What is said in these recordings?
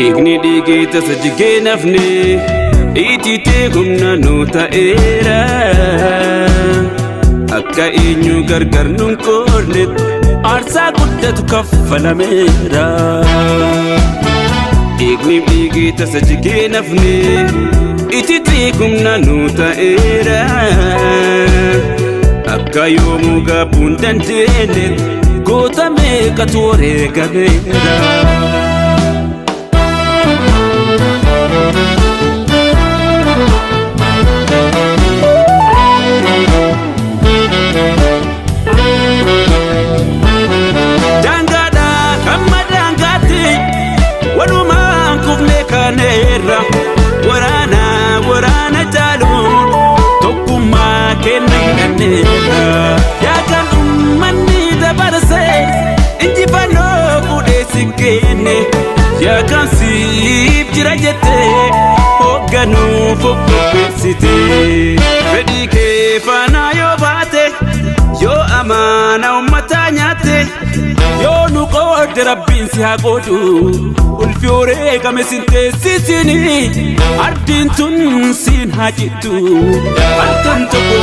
Igni digita sajjigee nafne ititee humna nu ta'eera akka eenyu gargar nun qoodne aarsaa guddatu kaffalameera. Igni digita sajjigee nafne ititee humna nu ta'eera akka yoomuu gaabuun dandeenye goota meeqatu wareegameera. Waraana jaaluun tokkummaa kenninanneera yaakaan ummanni dabarsee injifannoo fuudheesi kenne yaakaan siif jira jettee hoogganuuf of qopheessite fedhii kee faana yoo baate yoo amaana ummataa nyaatte yoo nu qoodde rabbiin si haa qoodu ulfi wareegame sin teessisini ardiin tun siin haa jittu halkan tokko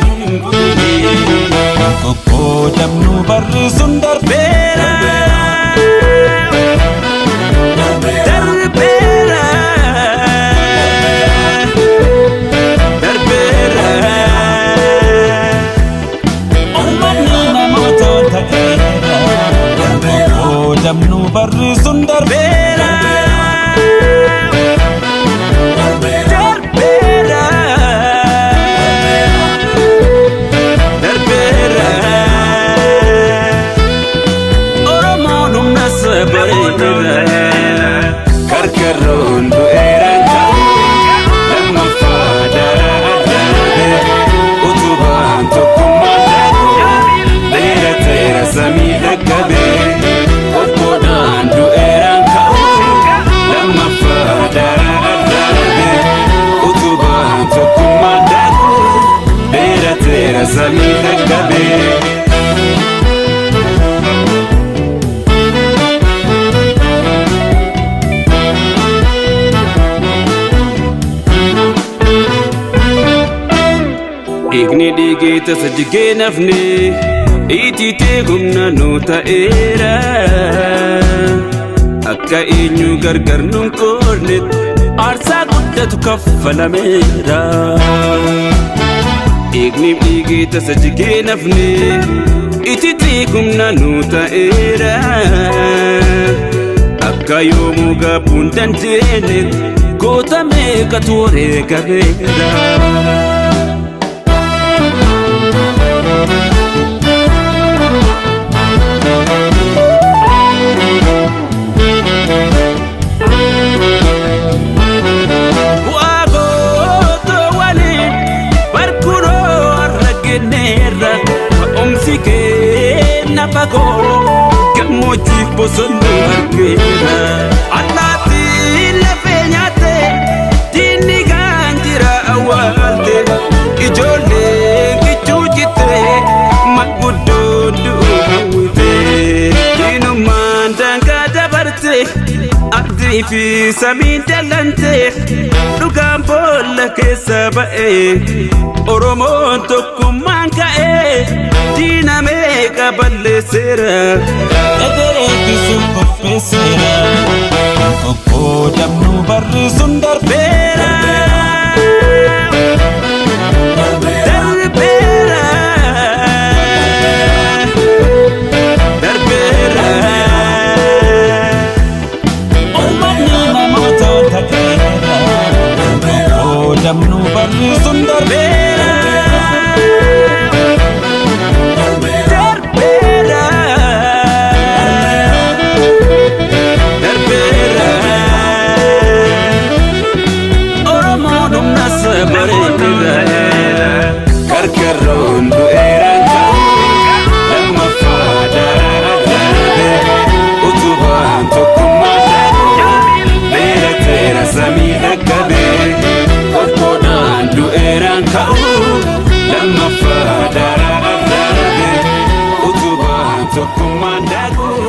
hin guunne qoqqoodamnu barri sun darbeera. Qoqqoodamnu barri sun darbeera. Karkarroon du'eeraan ta'u lammaffaa darbe utubaan tokkummaan dhaabee dheerateera samii dhaqqabe qoqqoodaan du'eeraan ka'u lammaffaa darbe utubaan tokkummaan dhaabee dheerateera samii dhaqqabe. Igni digita sajjigee nafne ititee humna nu ta'eera akka eenyu gargar nun qoodne aarsaa guddatu kaffalameera. Igni digita sajjigee nafne ititee humna nu ta'eera akka yoomuu gaabuun dandeenye goota meeqatu wareegameera. Gammoojjiif bosonni argeera allaattiin lafee nyaatte diinni kan jira awwaalte ijoolleen kichuu jitte manguddoon du'uu hawwite diinummaan daangaa dabarte abdii fi samiin dallante dhugaan boolla keessa ba'e Oromoon tokkummaan ka'e diina meeqa balleesseera egereen qopheesseera qoqqoodamnu barri sun darbeera. Qoqqoodamnu barri sun darbeera. Karkarroon du'eeraan ta'u lammaffaa darbe utubaan tokkummaan dhaabee dheerateera samii dhaqqabe qoqqoodaan du'eeraan ka'u lammaffaa darbe utubaan tokkummaan dhaabee.